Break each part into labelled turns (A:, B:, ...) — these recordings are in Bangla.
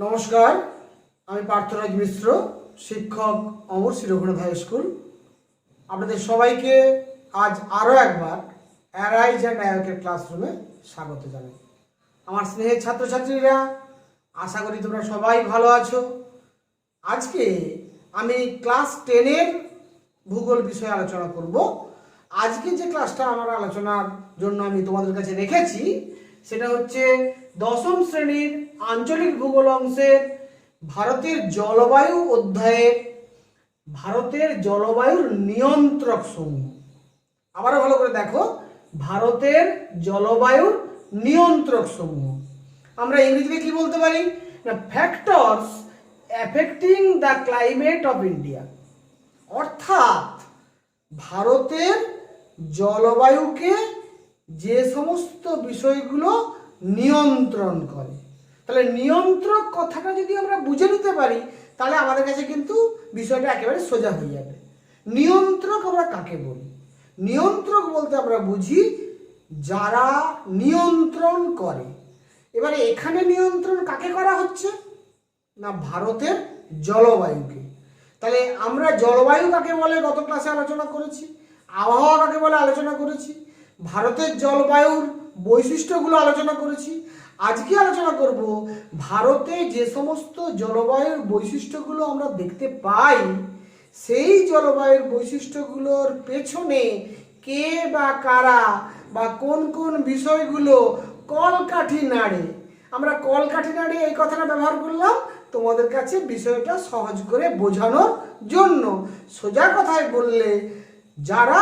A: নমস্কার, আমি পার্থরাজ মিশ্র, শিক্ষক অমর শ্রী রঘুনাথ হাই স্কুল। আপনাদের সবাইকে আজ আরও একবার অ্যারাইজ অ্যান্ড অ্যাওয়েকের ক্লাসরুমে স্বাগত জানাই। আমার স্নেহের ছাত্রছাত্রীরা, আশা করি তোমরা সবাই ভালো আছো। আজকে আমি ক্লাস 10-এর ভূগোল বিষয়ে আলোচনা করব। আজকে যে ক্লাসটা আমার আলোচনার জন্য আমি তোমাদের কাছে রেখেছি সেটা হচ্ছে দশম শ্রেণীর আঞ্চলিক ভূগোল অংশের ভারতের জলবায়ু অধ্যায়ের ভারতের জলবায়ুর নিয়ন্ত্রক সমূহ। আবারও ভালো করে দেখো, ভারতের জলবায়ুর নিয়ন্ত্রক সমূহ। আমরা ইংরেজিতে কি বলতে পারি না, factors affecting the climate of India. অর্থাৎ ভারতের জলবায়ুকে যে সমস্ত বিষয়গুলো নিয়ন্ত্রণ করে। তাহলে নিয়ন্ত্রক কথাটা যদি আমরা বুঝে নিতে পারি তাহলে আমাদের কাছে কিন্তু বিষয়টা একেবারে সোজা হয়ে যাবে। নিয়ন্ত্রক আমরা কাকে বলি? নিয়ন্ত্রক বলতে আমরা বুঝি যারা নিয়ন্ত্রণ করে। এবারে এখানে নিয়ন্ত্রণ কাকে করা হচ্ছে না, ভারতের জলবায়ুকে। তাহলে আমরা জলবায়ু কাকে বলে গত ক্লাসে আলোচনা করেছি, আবহাওয়া কাকে বলে আলোচনা করেছি, ভারতের জলবায়ুর বৈশিষ্ট্যগুলো আলোচনা করেছি। আজকে আলোচনা করব ভারতে যে সমস্ত জলবায়ুর বৈশিষ্ট্যগুলো আমরা দেখতে পাই, সেই জলবায়ুর বৈশিষ্ট্যগুলোর পেছনে কে বা কারা বা কোন কোন বিষয়গুলো কলকাঠি নাড়ে। আমরা কলকাঠি নাড়ে এই কথাটা ব্যবহার করলাম তোমাদের কাছে বিষয়টা সহজ করে বোঝানোর জন্য। সোজা কথায় বললে যারা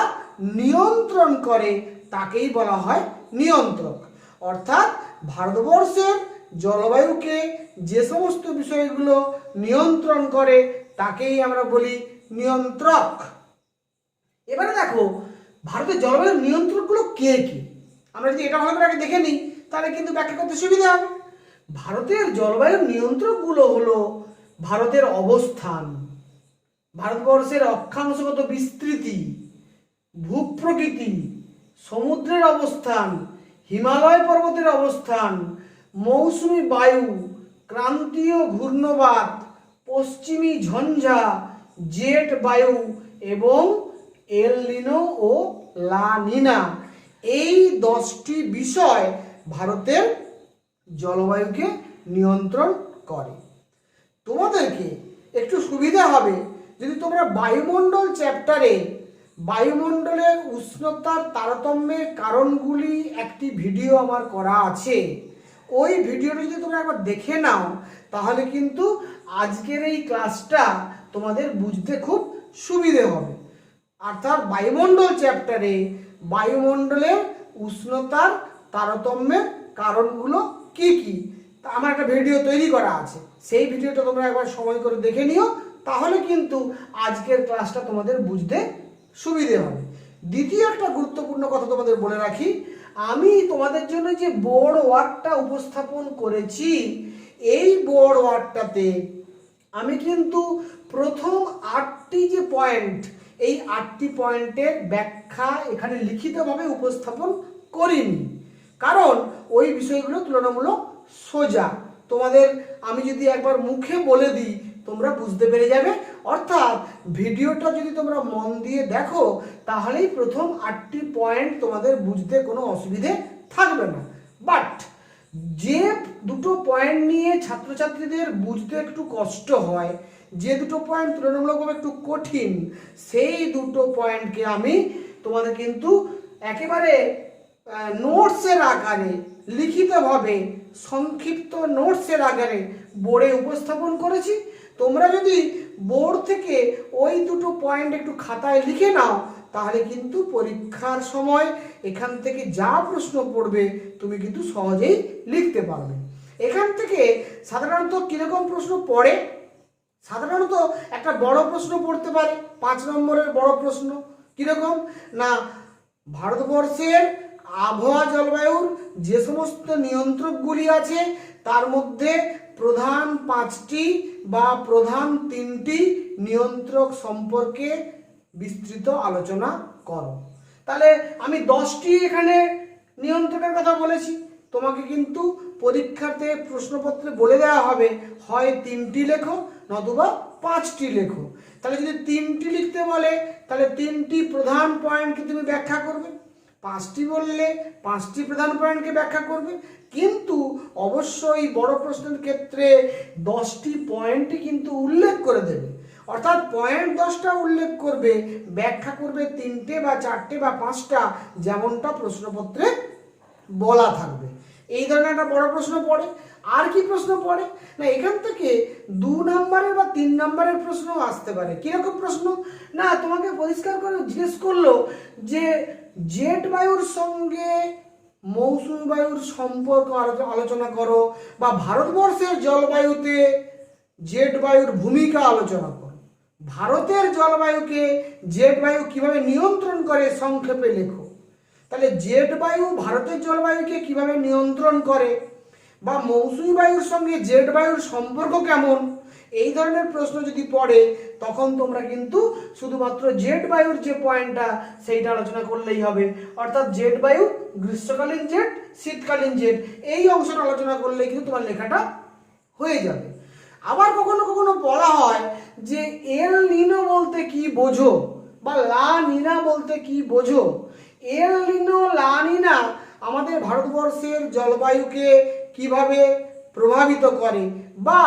A: নিয়ন্ত্রণ করে তাকেই বলা হয় নিয়ন্ত্রক। অর্থাৎ ভারতবর্ষের জলবায়ুকে যে সমস্ত বিষয়গুলো নিয়ন্ত্রণ করে তাকেই আমরা বলি নিয়ন্ত্রক। এবারে দেখো ভারতের জলবায়ুর নিয়ন্ত্রকগুলো কে কে। আমরা যদি এটা ভালো করে আগে দেখে নিই তাহলে কিন্তু ব্যাখ্যা করতে সুবিধা হবে। ভারতের জলবায়ুর নিয়ন্ত্রকগুলো হলো ভারতের অবস্থান, ভারতবর্ষের অক্ষাংশগত বিস্তৃতি, ভূপ্রকৃতি, সমুদ্রের অবস্থান, হিমালয় পর্বতের অবস্থান, মৌসুমী বায়ু, ক্রান্তীয় ঘূর্ণবাত, পশ্চিমী ঝঞ্ঝা, জেট বায়ু এবং এল নিনো ও লা নিনা। এই 10টি বিষয় ভারতের জলবায়ুকে নিয়ন্ত্রণ করে। তোমাদেরকে একটু সুবিধা হবে যদি তোমরা বায়ুমণ্ডল চ্যাপ্টারে বায়ুমণ্ডলের উষ্ণতার তারতম্যের কারণগুলি একটি ভিডিও আমার করা আছে, ওই ভিডিওটা যদি তোমরা একবার দেখে নাও তাহলে কিন্তু আজকের এই ক্লাসটা তোমাদের বুঝতে খুব সুবিধে হবে। অর্থাৎ বায়ুমণ্ডল চ্যাপ্টারে বায়ুমণ্ডলের উষ্ণতার তারতম্যের কারণগুলো কি কি তা আমার একটা ভিডিও তৈরি করা আছে, সেই ভিডিওটা তোমরা একবার সময় করে দেখে নিও, তাহলে কিন্তু আজকের ক্লাসটা তোমাদের বুঝতে সুবিধে হবে। দ্বিতীয় একটা গুরুত্বপূর্ণ কথা তোমাদের বলে রাখি, আমি তোমাদের জন্য যে বোর্ড ওয়ার্কটা উপস্থাপন করেছি, এই বোর্ড ওয়ার্কটাতে আমি কিন্তু প্রথম 8টি যে পয়েন্ট, এই 8টি পয়েন্টের ব্যাখ্যা এখানে লিখিতভাবে উপস্থাপন করিনি, কারণ ওই বিষয়গুলো তুলনামূলক সোজা। তোমাদের আমি যদি একবার মুখে বলে দিই তোমরা বুঝতে পেরে যাবে। অর্থাৎ ভিডিওটা যদি তোমরা মন দিয়ে দেখো তাহলেই প্রথম 8টি পয়েন্ট তোমাদের বুঝতে কোনো অসুবিধে থাকবে না। বাট যে দুটো পয়েন্ট নিয়ে ছাত্রছাত্রীদের বুঝতে একটু কষ্ট হয়, যে দুটো পয়েন্ট তুলনামূলকভাবে একটু কঠিন, সেই দুটো পয়েন্টকে আমি তোমাদের কিন্তু একেবারে নোটসের আকারে লিখিতভাবে সংক্ষিপ্ত নোটসের আকারে বোর্ডে উপস্থাপন করেছি। তোমরা যদি বোর্ড থেকে ওই দুটো পয়েন্ট একটু খাতায় লিখে নাও তাহলে কিন্তু পরীক্ষার সময় এখান থেকে যা প্রশ্ন পড়বে তুমি কিন্তু সহজেই লিখতে পারবে। এখান থেকে সাধারণত কিরকম প্রশ্ন পড়ে, সাধারণত একটা বড় প্রশ্ন পড়তে পারে, 5 নম্বরের বড় প্রশ্ন। কিরকম না, ভারতবর্ষের আবহাওয়া জলবায়ুর যে সমস্ত নিয়ন্ত্রকগুলি আছে তার মধ্যে প্রধান 5টি বা প্রধান 3টি নিয়ন্ত্রক সম্পর্কে বিস্তৃত আলোচনা করো। তাহলে আমি 10টি এখানে নিয়ন্ত্রকের কথা বলেছি, তোমাকে কিন্তু পরীক্ষাতে প্রশ্নপত্রে বলে দেওয়া হবে হয় 3টি লেখো নতুবা 5টি লেখো। তাহলে যদি 3টি লিখতে বলে তাহলে 3টি প্রধান পয়েন্টকে তুমি ব্যাখ্যা করবে, 5টি বললে 5টি প্রধান পয়েন্টকে ব্যাখ্যা করবে। কিন্তু অবশ্যই বড় প্রশ্নের ক্ষেত্রে 10টি পয়েন্টই কিন্তু উল্লেখ করে দেবে, অর্থাৎ পয়েন্ট 10টা উল্লেখ করবে, ব্যাখ্যা করবে 3টে বা 4টে বা 5টা, যেমনটা প্রশ্নপত্রে বলা থাকবে। এই ধরনের একটা বড় প্রশ্ন পড়ে। আর কি প্রশ্ন পড়ে না, এখান থেকে 2 নম্বরের বা 3 নম্বরের প্রশ্ন আসতে পারে। কিরকম প্রশ্ন না, তোমাকে পরিষ্কার করে জিজ্ঞেস করলো যে জেট বায়ুর সঙ্গে মৌসুমী বায়ুর সম্পর্ক আলোচনা করো, বা ভারতবর্ষের জলবায়ুতে জেট বায়ুর ভূমিকা আলোচনা করো। ভারতের জলবায়ুকে জেট বায়ু কিভাবে নিয়ন্ত্রণ করে সংক্ষেপে লেখো। তাহলে জেট বায়ু ভারতের জলবায়ুকে কিভাবে নিয়ন্ত্রণ করে, বা মৌসুমী বায়ুর সঙ্গে জেট বায়ুর সম্পর্ক কেমন, এই ধরনের প্রশ্ন যদি পড়ে তখন তোমরা কিন্তু শুধুমাত্র জেট বায়ুর যে পয়েন্টটা সেইটা আলোচনা করলেই হবে। অর্থাৎ জেট বায়ু, গ্রীষ্মকালীন জেট, শীতকালীন জেট, এই অংশটা আলোচনা করলেই কিন্তু তোমার লেখাটা হয়ে যাবে। আবার কখনো কখনো বলা হয় যে এল নিনো বলতে কি বোঝো, বা লা নিনা বলতে কি বোঝো। এল নিনো লা নিনা আমাদের ভারতবর্ষের জলবায়ুকে কিভাবে প্রভাবিত করে, বা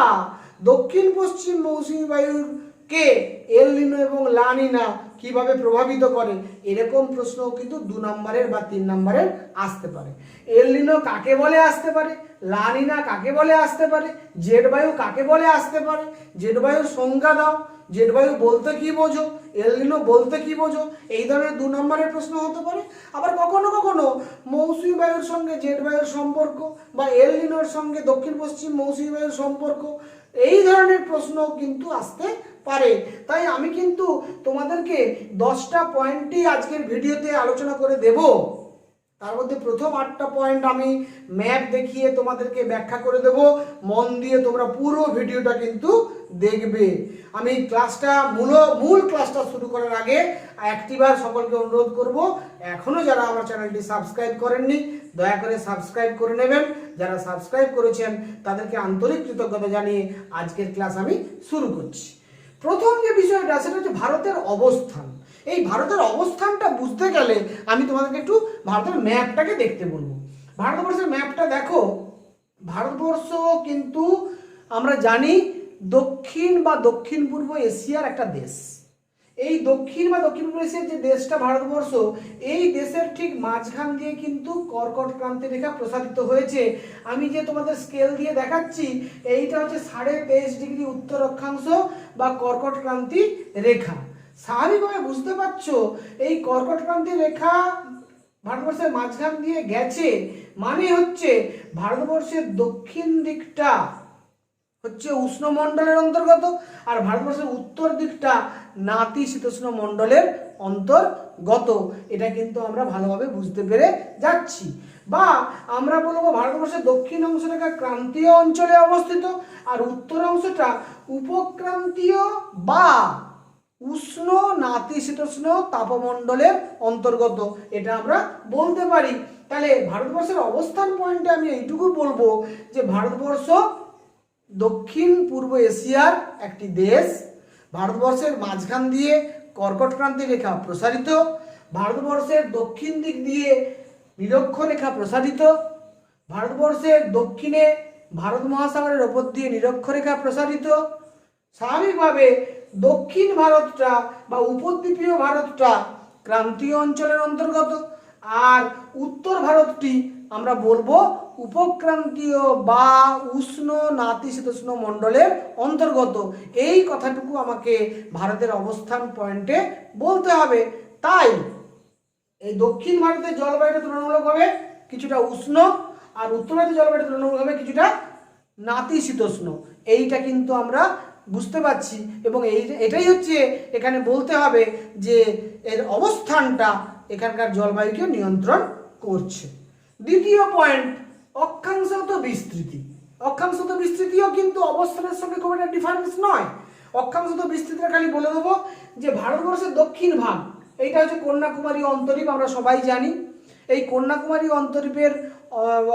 A: দক্ষিণ পশ্চিম মৌসুমী বায়ুকে এল নিনো এবং লা নিনা কিভাবে প্রভাবিত করে, এরকম প্রশ্ন কিন্তু 2 নম্বরের বা 3 নম্বরের আসতে পারে। এল নিনো কাকে বলে আসতে পারে, লা নিনা কাকে বলে আসতে পারে, জেট বায়ু কাকে বলে আসতে পারে, জেট বায়ুর সংজ্ঞা দাও, জেট বায়ু বলতে কি বোঝো, এল নিনো বলতে কি বোঝো, এই ধরনের 2 নম্বরের প্রশ্ন হতে পারে। আবার কখনো কখনো মৌসুমী বায়ুর সঙ্গে জেট বায়ুর সম্পর্ক, বা এল নিনোর সঙ্গে দক্ষিণ পশ্চিম মৌসুমী বায়ুর সম্পর্ক, এই ধরনের প্রশ্ন কিন্তু আসতে পারে। তাই আমি কিন্তু তোমাদেরকে 10টা পয়েন্টই আজকের ভিডিওতে আলোচনা করে দেব। তার মধ্যে প্রথম 8টা পয়েন্ট আমি ম্যাপ দেখিয়ে তোমাদেরকে ব্যাখ্যা করে দেব। মন দিয়ে তোমরা পুরো ভিডিওটা কিন্তু দেখবে। আমি ক্লাসটা মূল ক্লাসটা শুরু করার আগে একটিবার সকলকে অনুরোধ করব, এখনো যারা আমার চ্যানেলটি সাবস্ক্রাইব করেননি দয়া করে সাবস্ক্রাইব করে নেবেন। যারা সাবস্ক্রাইব করেছেন তাদেরকে আন্তরিক কৃতজ্ঞতা জানিয়ে আজকের ক্লাস আমি শুরু করছি। প্রথম যে বিষয়টা সেটা হচ্ছে ভারতের অবস্থান। এই ভারতের অবস্থানটা বুঝতে গেলে আমি তোমাদেরকে একটু ভারতের ম্যাপটাকে দেখতে বলবো। ভারতবর্ষের ম্যাপটা দেখো। ভারতবর্ষ কিন্তু আমরা জানি দক্ষিণ বা দক্ষিণ পূর্ব এশিয়ার একটা দেশ। এই দক্ষিণ বা দক্ষিণ পূর্ব এশিয়ার যে দেশটা ভারতবর্ষ, এই দেশের ঠিক মাঝখান দিয়ে কিন্তু কর্কট ক্রান্তি রেখা প্রসারিত হয়েছে। আমি যে তোমাদের স্কেল দিয়ে দেখাচ্ছি এইটা হচ্ছে 23.5 ডিগ্রি উত্তর অক্ষাংশ বা কর্কট ক্রান্তি রেখা। স্বাভাবিকভাবে বুঝতে পারছো এই কর্কট ক্রান্তি রেখা ভারতবর্ষের মাঝখান দিয়ে গেছে, মানে হচ্ছে ভারতবর্ষের দক্ষিণ দিকটা হচ্ছে উষ্ণমণ্ডলের অন্তর্গত, আর ভারতবর্ষের উত্তর দিকটা নাতিশীতোষ্ণ মণ্ডলের অন্তর্গত। এটা কিন্তু আমরা ভালোভাবে বুঝতে পেরে যাচ্ছি। বা আমরা বলবো ভারতবর্ষের দক্ষিণ অংশটা ক্রান্তীয় অঞ্চলে অবস্থিত, আর উত্তর অংশটা উপক্রান্তীয় বা উষ্ণ নাতিশীতোষ্ণ তাপমণ্ডলের অন্তর্গত, এটা আমরা বলতে পারি। তাহলে ভারতবর্ষের অবস্থান পয়েন্টে আমি এইটুকু বলবো যে ভারতবর্ষ দক্ষিণ পূর্ব এশিয়ার একটি দেশ। ভারতবর্ষের মাঝখান দিয়ে কর্কট ক্রান্তি রেখা প্রসারিত, ভারতবর্ষের দক্ষিণ দিক দিয়ে নিরক্ষরেখা প্রসারিত, ভারতবর্ষের দক্ষিণে ভারত মহাসাগরের ওপর দিয়ে নিরক্ষরেখা প্রসারিত। স্বাভাবিকভাবে দক্ষিণ ভারতটা বা উপদ্বীপীয় ভারতটা ক্রান্তীয় অঞ্চলের অন্তর্গত, আর উত্তর ভারতটি আমরা বলবো উপক্রান্তীয় বা উষ্ণ নাতিশীতোষ্ণ মণ্ডলের অন্তর্গত। এই কথাটুকু আমাকে ভারতের অবস্থান পয়েন্টে বলতে হবে। তাই এই দক্ষিণ ভারতের জলবায়ুটা তুলনামূলকভাবে কিছুটা উষ্ণ, আর উত্তর ভারতের জলবায়ুটা তুলনামূলকভাবে কিছুটা নাতিশীতোষ্ণ। এইটা কিন্তু আমরা বুঝতে পারছি, এবং এটাই হচ্ছে এখানে বলতে হবে যে এর অবস্থানটা এখানকার জলবায়ুকে নিয়ন্ত্রণ করছে। দ্বিতীয় পয়েন্ট, অক্ষাংশগত বিস্তৃতি। অক্ষাংশগত বিস্তৃতিও কিন্তু অবস্থানের সঙ্গে খুব একটা ডিফারেন্স নয়। অক্ষাংশগত বিস্তৃতিটা খালি বলে দেবো যে ভারতবর্ষের দক্ষিণ ভাগ এইটা হচ্ছে কন্যাকুমারী অন্তরীপ, আমরা সবাই জানি। এই কন্যাকুমারী অন্তরীপের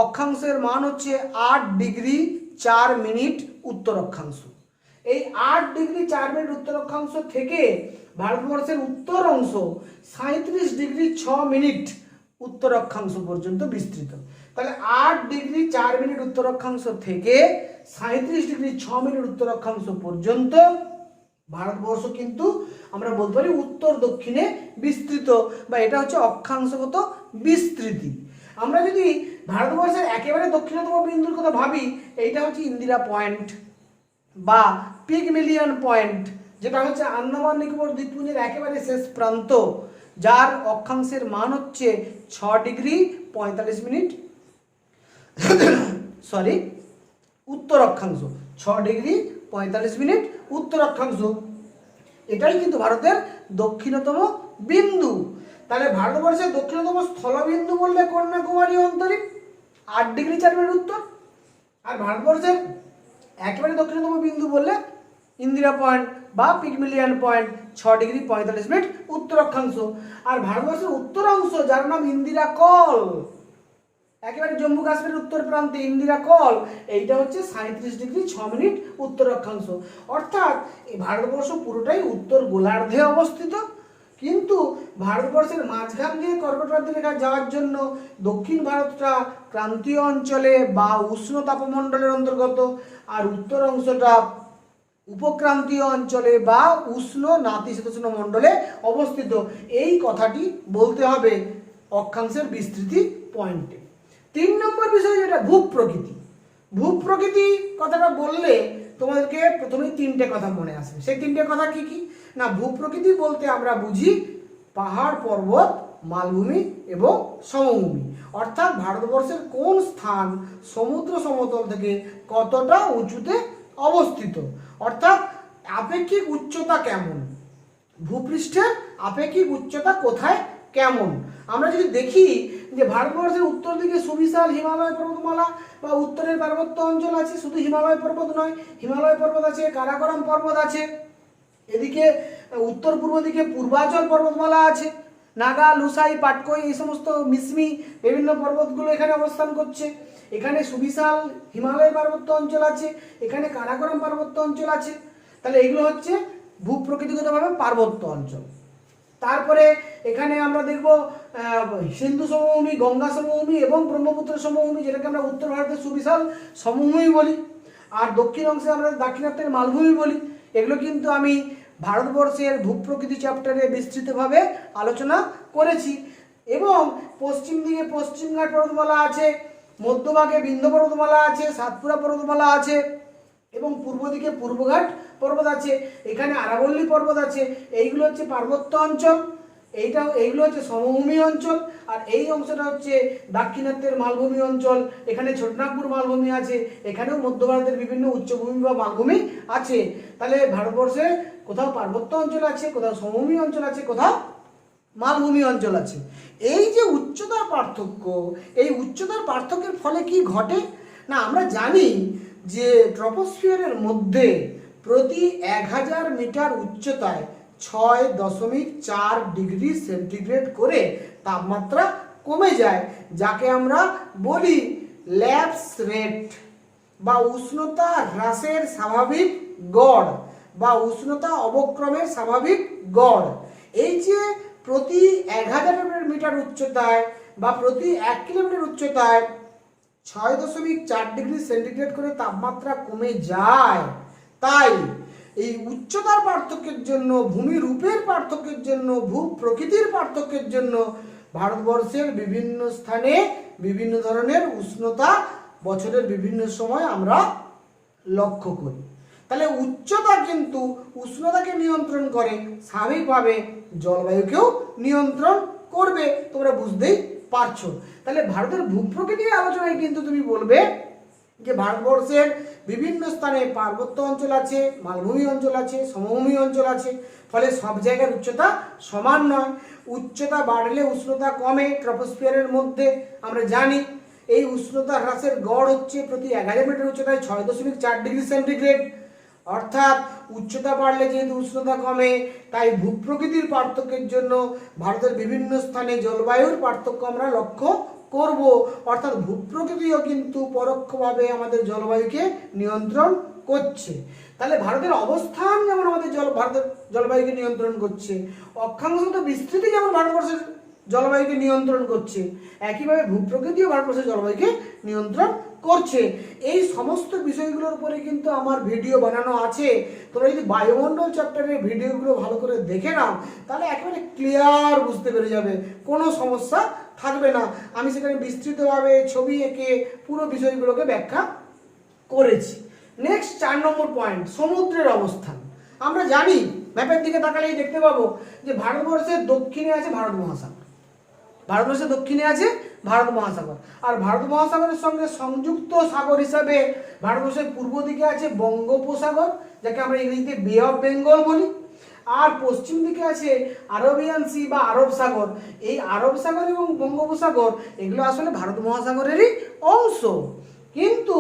A: অক্ষাংশের মান হচ্ছে 8°4' উত্তর অক্ষাংশ। এই 8°4' উত্তর অক্ষাংশ থেকে ভারতবর্ষের উত্তর অংশ 37°6' উত্তর অক্ষাংশ পর্যন্ত বিস্তৃত। তাহলে 8°4' উত্তর অক্ষাংশ থেকে 37°6' উত্তর অক্ষাংশ পর্যন্ত ভারতবর্ষ কিন্তু আমরা বলতে পারি উত্তর দক্ষিণে বিস্তৃত, বা এটা হচ্ছে অক্ষাংশগত বিস্তৃতি। আমরা যদি ভারতবর্ষের একেবারে দক্ষিণতম বিন্দুর কথা ভাবি, এইটা হচ্ছে ইন্দিরা পয়েন্ট বা পিগমিলিয়ন পয়েন্ট, যেটা হচ্ছে আন্দামান নিকোবর দ্বীপপুঞ্জের একেবারে শেষ প্রান্ত, যার অক্ষাংশের মান হচ্ছে 6°45', সরি উত্তর অক্ষাংশ 6°45' উত্তর অক্ষাংশ। এটাই কিন্তু ভারতের দক্ষিণতম বিন্দু। তাহলে ভারতবর্ষের দক্ষিণতম স্থলবিন্দু বললে কন্যাকুমারী অন্তরীপ 8°4' উত্তর, আর ভারতবর্ষের একেবারে দক্ষিণতম বিন্দু বললে ইন্দিরা পয়েন্ট বা পিগমিলিয়ন পয়েন্ট 6°45' উত্তর অক্ষাংশ। আর ভারতবর্ষের উত্তর অংশ যার নাম ইন্দিরা কল, একেবারে জম্মু কাশ্মীরের উত্তর প্রান্তে ইন্দিরা কল, এইটা হচ্ছে 37°6' উত্তর অক্ষাংশ। অর্থাৎ এই ভারতবর্ষ পুরোটাই উত্তর গোলার্ধে অবস্থিত, কিন্তু ভারতবর্ষের মাঝখান দিয়ে কর্কটক্রান্তি রেখা যাওয়ার জন্য দক্ষিণ ভারতটা ক্রান্তীয় অঞ্চলে বা উষ্ণ তাপমণ্ডলের অন্তর্গত, আর উত্তর অংশটা উপক্রান্তীয় অঞ্চলে বা উষ্ণ নাতিশীতোষ্ণ মণ্ডলে অবস্থিত। এই কথাটি বলতে হবে অক্ষাংশের বিস্তৃতি পয়েন্টে। 3 নম্বর বিষয় যেটা ভূপ্রকৃতি। ভূপ্রকৃতি কথাটা বললে তোমাদেরকে প্রথমেই 3টে কথা মনে আসে। সেই 3টে কথা কি কি না, ভূপ্রকৃতি বলতে আমরা বুঝি পাহাড়, পর্বত, মালভূমি এবং সমভূমি। অর্থাৎ ভারতবর্ষের কোন স্থান সমুদ্র সমতল থেকে কতটা উঁচুতে অবস্থিত, অর্থাৎ আপেক্ষিক উচ্চতা কেমন, ভূপৃষ্ঠের আপেক্ষিক উচ্চতা কোথায় কেমন। আমরা যদি দেখি যে ভারতবর্ষের উত্তর দিকে সুবিশাল হিমালয় পর্বতমালা বা উত্তরের পার্বত্য অঞ্চল আছে, শুধু হিমালয় পর্বত নয়, হিমালয় পর্বত আছে, কারাকোরাম পর্বত আছে, এদিকে উত্তর পূর্ব দিকে পূর্বাচল পর্বতমালা আছে, নাগা, লুসাই, পাটকই, এই সমস্ত মিসমি বিভিন্ন পর্বতগুলো এখানে অবস্থান করছে। এখানে সুবিশাল হিমালয় পার্বত্য অঞ্চল আছে, এখানে কারাকোরাম পার্বত্য অঞ্চল আছে। তাহলে এগুলো হচ্ছে ভূপ্রকৃতিগতভাবে পার্বত্য অঞ্চল। তারপরে এখানে আমরা দেখব সিন্ধু সমভূমি, গঙ্গা সমভূমি এবং ব্রহ্মপুত্র সমভূমি, যেটাকে আমরা উত্তর ভারতের সুবিশাল সমভূমি বলি, আর দক্ষিণ অংশে আমরা দাক্ষিণাত্যের মালভূমি বলি। এগুলো কিন্তু আমি ভারতবর্ষের ভূপ্রকৃতি চ্যাপ্টারে বিস্তৃতভাবে আলোচনা করেছি। এবং পশ্চিম দিকে পশ্চিমঘাট পর্বতমালা আছে, মধ্যভাগে বিন্ধ্য পর্বতমালা আছে, সাতপুরা পর্বতমালা আছে, এবং পূর্ব দিকে পূর্বঘাট পর্বত আছে, এখানে আরাবল্লী পর্বত আছে। এইগুলো হচ্ছে পার্বত্য অঞ্চল, এইগুলো হচ্ছে সমভূমি অঞ্চল, আর এই অংশটা হচ্ছে দাক্ষিণাত্যের মালভূমি অঞ্চল। এখানে ছোটনাগপুর মালভূমি আছে, এখানেও মধ্য ভারতের বিভিন্ন উচ্চভূমি বা মালভূমি আছে। তাহলে ভারতবর্ষে কোথাও পার্বত্য অঞ্চল আছে, কোথাও সমভূমি অঞ্চল আছে, কোথাও মালভূমি অঞ্চল আছে। এই যে উচ্চতার পার্থক্য, এই উচ্চতার পার্থক্যের ফলে কি ঘটে না, আমরা জানি যে ট্রপোস্ফিয়ারের মধ্যে প্রতি 1000 মিটার উচ্চতায় 6.4°C করে তাপমাত্রা কমে যায়, যাকে আমরা বলি ল্যাপস রেট বা উষ্ণতা হ্রাসের স্বাভাবিক গড় বা উষ্ণতা অবক্রমের স্বাভাবিক গড়। এই যে প্রতি 1000 মিটার উচ্চতায় বা প্রতি 1 কিলোমিটার উচ্চতায় 6.4°C করে তাপমাত্রা কমে যায়, তাই এই উচ্চতার পার্থক্যের জন্য, ভূমি রূপের পার্থক্যের জন্য, ভূপ্রকৃতির পার্থক্যের জন্য ভারতবর্ষের বিভিন্ন স্থানে বিভিন্ন ধরনের উষ্ণতা বছরের বিভিন্ন সময় আমরা লক্ষ্য করি। তাহলে উচ্চতা কিন্তু উষ্ণতাকে নিয়ন্ত্রণ করে, স্বাভাবিকভাবে জলবায়ুকেও নিয়ন্ত্রণ করবে, তোমরা বুঝতেই পারছো। তাহলে ভারতের ভূপ্রকৃতির আলোচনায় কিন্তু তুমি বলবে যে ভারতবর্ষের বিভিন্ন স্থানে পার্বত্য অঞ্চল আছে, মালভূমি অঞ্চল আছে, সমভূমি অঞ্চল আছে, ফলে সব জায়গার উচ্চতা সমান নয়। উচ্চতা বাড়লে উষ্ণতা কমে ট্রপোস্ফিয়ারের মধ্যে, আমরা জানি। এই উষ্ণতা হ্রাসের গড় হচ্ছে প্রতি 1000 মিটার উচ্চতায় 6.4°C। অর্থাৎ উচ্চতা বাড়লে যেহেতু উষ্ণতা কমে, তাই ভূপ্রকৃতির পার্থক্যের জন্য ভারতের বিভিন্ন স্থানে জলবায়ুর পার্থক্য আমরা লক্ষ্য করব, অর্থাৎ ভূপ্রকৃতিও কিন্তু পরোক্ষভাবে আমাদের জলবায়ুকে নিয়ন্ত্রণ করছে। তাহলে ভারতের অবস্থান যেমন আমাদের ভারতের জলবায়ুকে নিয়ন্ত্রণ করছে, অক্ষাংশগত বিস্তৃতি যেমন ভারতবর্ষের জলবায়ুকে নিয়ন্ত্রণ করছে, একইভাবে ভূপ্রকৃতিও ভারতবর্ষের জলবায়ুকে নিয়ন্ত্রণ করছে। এই সমস্ত বিষয়গুলোর উপরে কিন্তু আমার ভিডিও বানানো আছে। তোমরা যদি বায়ুমণ্ডল চ্যাপ্টারের ভিডিওগুলো ভালো করে দেখে নাও তাহলে একেবারে ক্লিয়ার বুঝতে পেরে যাবে, কোনো সমস্যা থাকবে না। আমি সেখানে বিস্তৃতভাবে ছবি এঁকে পুরো বিষয়গুলোকে ব্যাখ্যা করেছি। নেক্সট 4 নম্বর পয়েন্ট, সমুদ্রের অবস্থান। আমরা জানি, ম্যাপের দিকে তাকালেই দেখতে পাবো যে ভারতবর্ষের দক্ষিণে আছে ভারত মহাসাগর, ভারতবর্ষের দক্ষিণে আছে ভারত মহাসাগর, আর ভারত মহাসাগরের সঙ্গে সংযুক্ত সাগর হিসাবে ভারতবর্ষের পূর্ব দিকে আছে বঙ্গোপসাগর, যাকে আমরা ইংরেজিতে বে অফ বেঙ্গল বলি, আর পশ্চিম দিকে আছে আরবিয়ান সি বা আরব সাগর। এই আরব সাগর এবং বঙ্গোপসাগর এগুলো আসলে ভারত মহাসাগরেরই অংশ, কিন্তু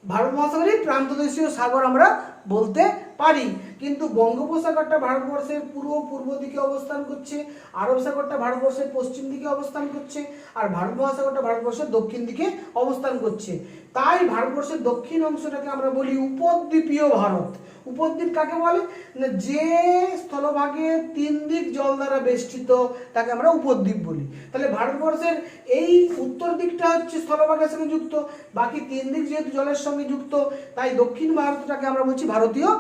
A: ভারত মহাসাগরের প্রান্তদেশীয় সাগর আমরা বলতে পারি। কিন্তু বঙ্গোপসাগরটা ভারতবর্ষের পূর্ব দিকে অবস্থান করছে, আরব সাগরটা ভারতবর্ষের পশ্চিম দিকে অবস্থান করছে, আর ভারত মহাসাগরটা ভারতবর্ষের দক্ষিণ দিকে অবস্থান করছে। তাই ভারতবর্ষের দক্ষিণ অংশটাকে আমরা বলি উপদ্বীপীয় ভারত। উপদ্বীপ কাকে বলে না, যে স্থলভাগে 3 দিক জল দ্বারা বেষ্টিত তাকে আমরা উপদ্বীপ বলি। তাহলে ভারতবর্ষের এই উত্তর দিকটা হচ্ছে স্থলভাগের সঙ্গে যুক্ত, বাকি 3 দিক যেহেতু জলের সঙ্গে যুক্ত, তাই দক্ষিণ ভারতটাকে আমরা বলছি ভারতীয়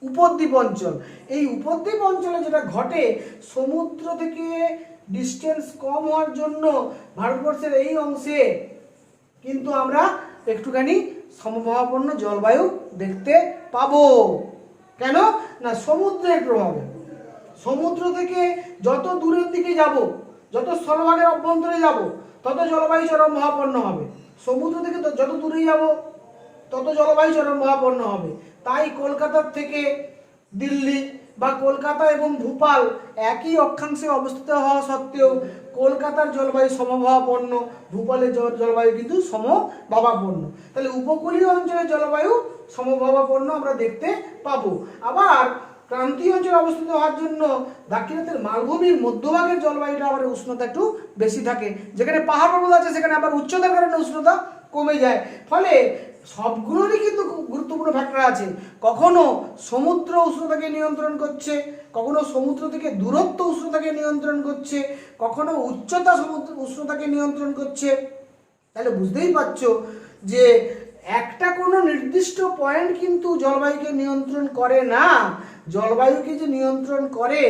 A: উপদ্বীপ অঞ্চল। এই উপদ্বীপ অঞ্চলে যেটা ঘটে, সমুদ্র থেকে ডিস্টেন্স কম হওয়ার জন্য ভারতবর্ষের এই অংশে কিন্তু আমরা একটুখানি সমভাবাপন্ন জলবায়ু দেখতে পাবো। কেন না, সমুদ্রের প্রভাবে। সমুদ্র থেকে যত দূরের দিকে যাব, যত স্থলভাগের অভ্যন্তরে যাব, তত জলবায়ু চরম ভাবাপন্ন হবে। সমুদ্র থেকে যত দূরে যাব তত জলবায়ু চরম ভাবাপন্ন হবে। তাই কলকাতার থেকে দিল্লি বা কলকাতা এবং ভোপাল একই অক্ষাংশে অবস্থিত হওয়া সত্ত্বেও কলকাতার জলবায়ু সমভাবাপন্ন, ভোপালের জলবায়ু কিন্তু সমভাবাপন্ন। তাহলে উপকূলীয় অঞ্চলের জলবায়ু সমভাবাপন্ন আমরা দেখতে পাবো। আবার ক্রান্তীয় অঞ্চলে অবস্থিত হওয়ার জন্য দাক্ষিণাত্যের মালভূমির মধ্যভাগের জলবায়ুটা আবার উষ্ণতা একটু বেশি থাকে, যেখানে পাহাড় পর্বত আছে সেখানে আবার উচ্চতার কারণে উষ্ণতা কমে যায়। ফলে সবগুলোরই কিন্তু গুরুত্বপূর্ণ ফ্যাক্টর আছে। কখনো সমুদ্র উষ্ণতাকে নিয়ন্ত্রণ করছে, কখনো সমুদ্র থেকে দূরত্ব উষ্ণতাকে নিয়ন্ত্রণ করছে, কখনো উচ্চতা সমুদ্র উষ্ণতাকে নিয়ন্ত্রণ করছে। তাহলে বুঝতেই পারছো যে একটা কোনো নির্দিষ্ট পয়েন্ট কিন্তু জলবায়ুকে নিয়ন্ত্রণ করে না। জলবায়ুকে যে নিয়ন্ত্রণ করে,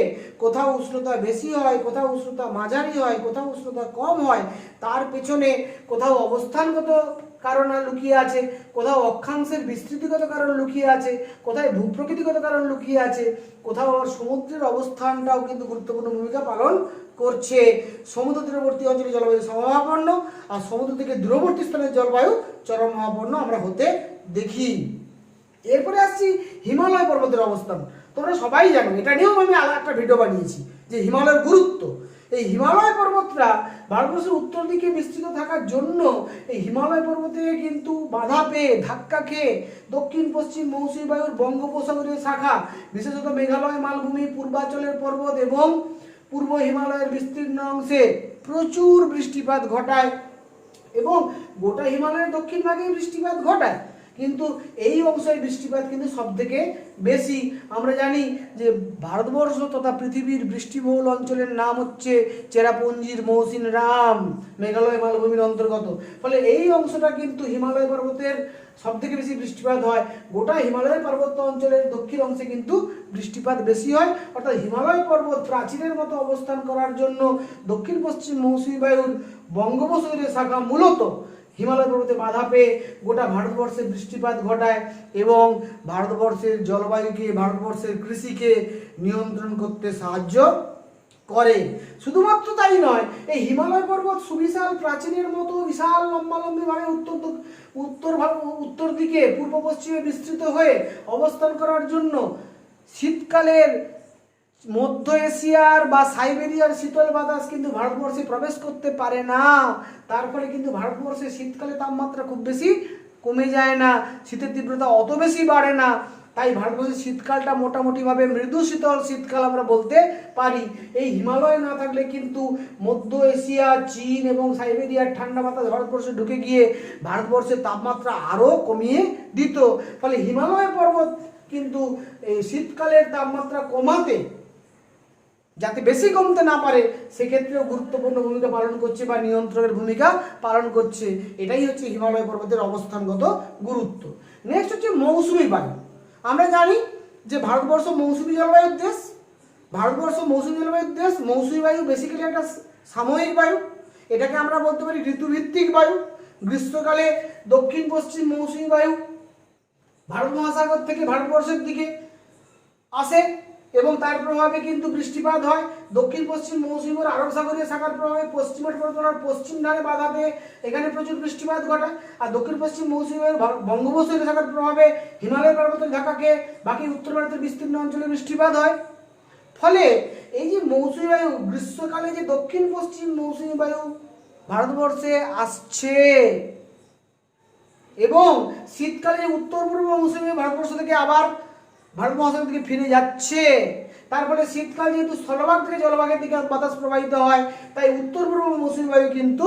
A: কোথাও উষ্ণতা বেশি হয়, কোথাও উষ্ণতা মাঝারি হয়, কোথাও উষ্ণতা কম হয়, তার পেছনে কোথাও অবস্থানগত কারণ লুকিয়ে আছে, কোথাও অক্ষাংশের বিস্তৃতিগত কারণ লুকিয়ে আছে, কোথায় ভূপ্রকৃতিগত কারণ লুকিয়ে আছে, কোথাও আবার সমুদ্রের অবস্থানটাও কিন্তু গুরুত্বপূর্ণ ভূমিকা পালন করছে। সমুদ্র তীরবর্তী অঞ্চলে জলবায়ু সমভাবাপন্ন, আর সমুদ্র থেকে দূরবর্তী স্থানের জলবায়ু চরমভাবাপন্ন আমরা হতে দেখি। এরপরে আসছি হিমালয় পর্বতের অবস্থান। তোমরা সবাই জানো, এটা নিয়েও আমি আলাদা একটা ভিডিও বানিয়েছি যে হিমালয়ের গুরুত্ব। এই হিমালয় পর্বতটা ভারতবর্ষের উত্তর দিকে বিস্তৃত থাকার জন্য এই হিমালয় পর্বতে কিন্তু বাধা পেয়ে, ধাক্কা খেয়ে দক্ষিণ পশ্চিম মৌসুমী বায়ুর বঙ্গোপসাগরীয় শাখা, বিশেষত মেঘালয় মালভূমি, পূর্বাঞ্চলের পর্বত এবং পূর্ব হিমালয়ের বিস্তীর্ণ অংশে প্রচুর বৃষ্টিপাত ঘটায় এবং গোটা হিমালয়ের দক্ষিণ ভাগে বৃষ্টিপাত ঘটায়, কিন্তু এই অংশের বৃষ্টিপাত কিন্তু সব থেকে বেশি। আমরা জানি যে ভারতবর্ষ তথা পৃথিবীর বৃষ্টিবহুল অঞ্চলের নাম হচ্ছে চেরাপুঞ্জির মৌসিন রাম, মেঘালয় মালভূমির অন্তর্গত। ফলে এই অংশটা কিন্তু হিমালয় পর্বতের সব থেকে বেশি বৃষ্টিপাত হয়। গোটা হিমালয় পার্বত্য অঞ্চলের দক্ষিণ অংশে কিন্তু বৃষ্টিপাত বেশি হয়। অর্থাৎ হিমালয় পর্বত প্রাচীরের মতো অবস্থান করার জন্য দক্ষিণ পশ্চিম মৌসুমী বায়ুর বঙ্গোপসাগরীয় শাখা মূলত হিমালয় পর্বতে বাধা পেয়ে গোটা ভারতবর্ষে বৃষ্টিপাত ঘটায় এবং ভারতবর্ষের জলবায়ুকে, ভারতবর্ষের কৃষিকে নিয়ন্ত্রণ করতে সাহায্য করে। শুধুমাত্র তাই নয়, এই হিমালয় পর্বত সুবিশাল প্রাচীনের মতো বিশাল লম্বালম্বিভাবে উত্তর দিকে পূর্ব পশ্চিমে বিস্তৃত হয়ে অবস্থান করার জন্য শীতকালের মধ্য এশিয়ার বা সাইবেরিয়ার শীতল বাতাস কিন্তু ভারতবর্ষে প্রবেশ করতে পারে না। তার ফলে কিন্তু ভারতবর্ষে শীতকালে তাপমাত্রা খুব বেশি কমে যায় না, শীতের তীব্রতা অত বেশি বাড়ে না। তাই ভারতবর্ষের শীতকালটা মোটামুটিভাবে মৃদু শীতল শীতকাল আমরা বলতে পারি। এই হিমালয় না থাকলে কিন্তু মধ্য এশিয়া, চীন এবং সাইবেরিয়ার ঠান্ডা বাতাস ভারতবর্ষে ঢুকে গিয়ে ভারতবর্ষের তাপমাত্রা আরও কমিয়ে দিত। ফলে হিমালয় পর্বত কিন্তু এই শীতকালের তাপমাত্রা কমাতে, যাতে বেশি কমতে না পারে, সেক্ষেত্রেও গুরুত্বপূর্ণ ভূমিকা পালন করছে বা নিয়ন্ত্রণের ভূমিকা পালন করছে। এটাই হচ্ছে হিমালয় পর্বতের অবস্থানগত গুরুত্ব। নেক্সট হচ্ছে মৌসুমী বায়ু। আমরা জানি যে ভারতবর্ষ মৌসুমী জলবায়ুর দেশ। মৌসুমী বায়ু বেসিক্যালি একটা সাময়িক বায়ু। এটাকে আমরা বলতে পারি ঋতুভিত্তিক বায়ু। গ্রীষ্মকালে দক্ষিণ পশ্চিম মৌসুমী বায়ু ভারত মহাসাগর থেকে ভারতবর্ষের দিকে আসে এবং তার প্রভাবে কিন্তু বৃষ্টিপাত হয়। দক্ষিণ পশ্চিম মৌসুমী বায়ু আরব সাগরীয় শাখার প্রভাবে পশ্চিমের পশ্চিম ধারে বাধা পেয়ে এখানে প্রচুর বৃষ্টিপাত ঘটায়। আর দক্ষিণ পশ্চিম মৌসুমী বায়ু বঙ্গোপসাগরীয় শাখার প্রভাবে হিমালয় পর্বতের ঢাকাকে বাকি উত্তর ভারতের বিস্তীর্ণ অঞ্চলে বৃষ্টিপাত হয়। ফলে এই যে মৌসুমী বায়ু, গ্রীষ্মকালে যে দক্ষিণ পশ্চিম মৌসুমী বায়ু ভারতবর্ষে আসছে এবং শীতকালে উত্তর পূর্ব মৌসুমী ভারতবর্ষ থেকে আবার ভারত মহাসাগর থেকে ফিরে যাচ্ছে, তার ফলে শীতকাল যেহেতু স্থলভাগ থেকে জলভাগের দিকে বাতাস প্রবাহিত হয়, তাই উত্তর পূর্ব মৌসুমী বায়ু কিন্তু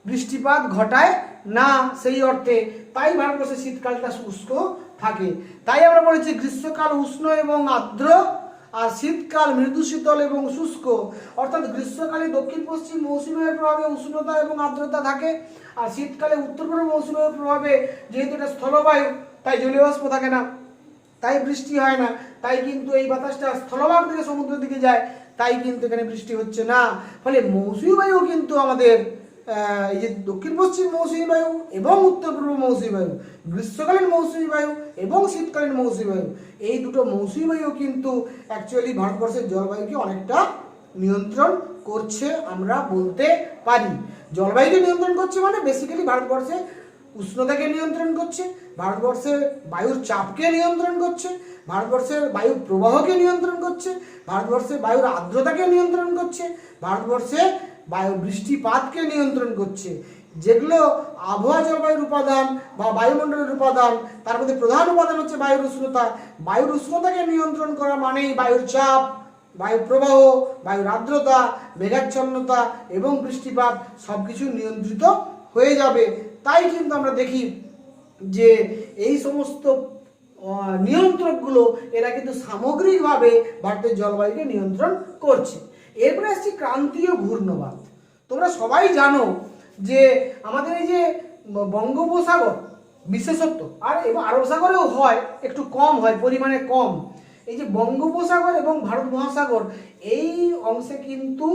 A: বৃষ্টিপাত ঘটায় না সেই অর্থে। তাই ভারতবর্ষের শীতকালটা শুষ্ক থাকে। তাই আমরা বলেছি গ্রীষ্মকাল উষ্ণ এবং আর্দ্র, আর শীতকাল মৃদু শীতল এবং শুষ্ক। অর্থাৎ গ্রীষ্মকালে দক্ষিণ পশ্চিম মৌসুমী বায়ুর প্রভাবে উষ্ণতা এবং আর্দ্রতা থাকে, আর শীতকালে উত্তর পূর্ব মৌসুমী বায়ুর প্রভাবে যেহেতু এটা স্থলবায়ু, তাই জলীয় বাষ্প থাকে না, তাই বৃষ্টি হয় না। তাই কিন্তু এই বাতাসটা স্থলভাগ থেকে সমুদ্রের দিকে যায়, তাই কিন্তু এখানে বৃষ্টি হচ্ছে না। ফলে মৌসুমী বায়ু কিন্তু আমাদের এই যে দক্ষিণ পশ্চিম মৌসুমী বায়ু এবং উত্তর পূর্ব মৌসুমী বায়ু, গ্রীষ্মকালীন মৌসুমী বায়ু এবং শীতকালীন মৌসুমী বায়ু, এই দুটো মৌসুমী বায়ু কিন্তু অ্যাকচুয়ালি ভারতবর্ষের জলবায়ুকে অনেকটা নিয়ন্ত্রণ করছে আমরা বলতে পারি। জলবায়ুকে নিয়ন্ত্রণ করছে মানে বেসিক্যালি ভারতবর্ষে উষ্ণতাকে নিয়ন্ত্রণ করছে, ভারতবর্ষের বায়ুর চাপকে নিয়ন্ত্রণ করছে, ভারতবর্ষের বায়ু প্রবাহকে নিয়ন্ত্রণ করছে, ভারতবর্ষের বায়ুর আর্দ্রতাকে নিয়ন্ত্রণ করছে, ভারতবর্ষে বায়ু বৃষ্টিপাতকে নিয়ন্ত্রণ করছে। যেগুলো আবহাওয়া জলবায়ুর উপাদান বা বায়ুমণ্ডলের উপাদান, তার মধ্যে প্রধান উপাদান হচ্ছে বায়ুর উষ্ণতা। বায়ুর উষ্ণতাকে নিয়ন্ত্রণ করা মানেই বায়ুর চাপ, বায়ু প্রবাহ, বায়ুর আর্দ্রতা, মেঘাচ্ছন্নতা এবং বৃষ্টিপাত সবকিছু নিয়ন্ত্রিত হয়ে যাবে। তাই কিন্তু আমরা দেখি যে এই সমস্ত নিয়ন্ত্রকগুলো এরা কিন্তু সামগ্রিকভাবে ভারতের জলবায়ুকে নিয়ন্ত্রণ করছে। এরপরে আসছি ক্রান্তীয় ঘূর্ণবাত। তোমরা সবাই জানো যে আমাদের এই যে বঙ্গোপসাগর বিশেষত্ব, আর এবং আরব সাগরেও হয়, একটু কম হয়, পরিমাণে কম। এই যে বঙ্গোপসাগর এবং ভারত মহাসাগর, এই অংশে কিন্তু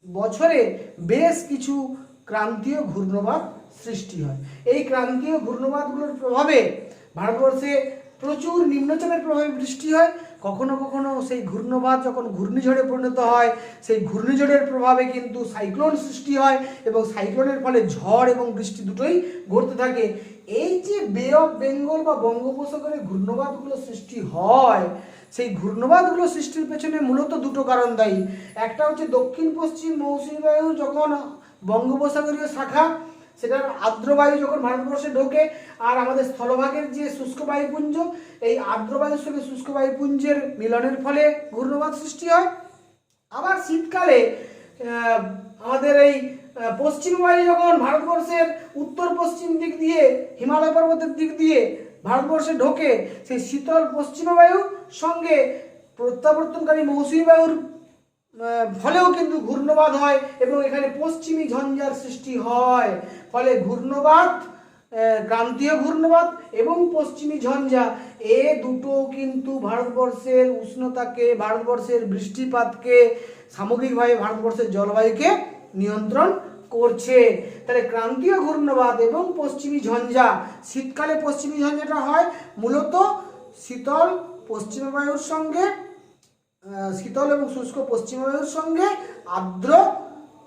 A: বছরে বেশ কিছু ক্রান্তীয় ঘূর্ণবাত সৃষ্টি হয়। এই ক্রান্তীয় ঘূর্ণবাতগুলোর প্রভাবে ভারতবর্ষে প্রচুর নিম্নচাপের প্রভাবে বৃষ্টি হয়। কখনো কখনো সেই ঘূর্ণবাত যখন ঘূর্ণিঝড়ে পরিণত হয়, সেই ঘূর্ণিঝড়ের প্রভাবে কিন্তু সাইক্লোন সৃষ্টি হয় এবং সাইক্লোনের ফলে ঝড় এবং বৃষ্টি দুটোই ঘটতে থাকে। এই যে বে অফ বেঙ্গল বা বঙ্গোপসাগরে ঘূর্ণবাতগুলো সৃষ্টি হয়, সেই ঘূর্ণবাতগুলো সৃষ্টির পেছনে মূলত দুটো কারণ দায়ী। একটা হচ্ছে দক্ষিণ পশ্চিম মৌসুমী বায়ু যখন বঙ্গোপসাগরীয় শাখা, সেটার আর্দ্র বায়ু যখন ভারতবর্ষে ঢোকে, আর আমাদের স্থলভাগের যে শুষ্ক বায়ুপুঞ্জ, এই আর্দ্র বায়ুর সঙ্গে শুষ্ক বায়ুপুঞ্জের মিলনের ফলে ঘূর্ণবাত সৃষ্টি হয়। আবার শীতকালে আমাদের এই পশ্চিম বায়ু যখন ভারতবর্ষের উত্তর পশ্চিম দিক দিয়ে হিমালয় পর্বতের দিক দিয়ে ভারতবর্ষে ঢোকে, সেই শীতল পশ্চিমা বায়ুর সঙ্গে প্রত্যাবর্তনকারী মৌসুমী বায়ুর ফলেও কিন্তু ঘূর্ণবাত হয় এবং এখানে পশ্চিমী ঝঞ্ঝার সৃষ্টি হয়। ফলে ঘূর্ণবাত, ক্রান্তীয় ঘূর্ণবাত এবং পশ্চিমী ঝঞ্ঝা, এ দুটো কিন্তু ভারতবর্ষের উষ্ণতাকে, ভারতবর্ষের বৃষ্টিপাতকে, সামগ্রিকভাবে ভারতবর্ষের জলবায়ুকে নিয়ন্ত্রণ করছে। তাহলে ক্রান্তীয় ঘূর্ণবাত এবং পশ্চিমী ঝঞ্ঝা, শীতকালে পশ্চিমী ঝঞ্ঝাটা হয় মূলত শীতল পশ্চিমা বায়ুর সঙ্গে, শীতল এবং শুষ্ক পশ্চিমা বায়ুর সঙ্গে আর্দ্র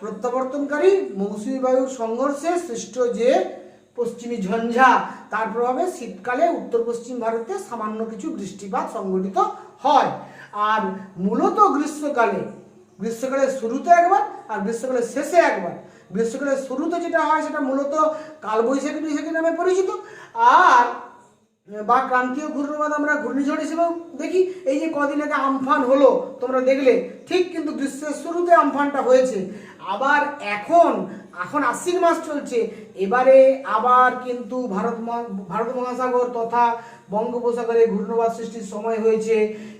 A: প্রত্যাবর্তনকারী মৌসুমী বায়ুর সংঘর্ষে সৃষ্ট যে পশ্চিমী ঝঞ্ঝা, তার প্রভাবে শীতকালে উত্তর পশ্চিম ভারতে সামান্য কিছু বৃষ্টিপাত সংঘটিত হয়। আর মূলত গ্রীষ্মকালের শুরুতে একবার আর গ্রীষ্মকালের শেষে একবার। গ্রীষ্মকালের শুরুতে যেটা হয় সেটা মূলত কালবৈশাখী নামে পরিচিত, আর বা ক্রান্তীয় ঘূর্ণিবাদ আমরা ঘূর্ণিঝড় হিসেবেও দেখি। এই যে কদিন আগে আমফান হলো তোমরা দেখলে, ঠিক কিন্তু গ্রীষ্মের শুরুতে আমফানটা হয়েছে। আবার এখন আশ্বিন মাস চলছে, এবারে আবার কিন্তু ভারত মহাসাগর তথা বঙ্গোপসাগরে ঘূর্ণিবাদ সৃষ্টির সময় হয়েছে।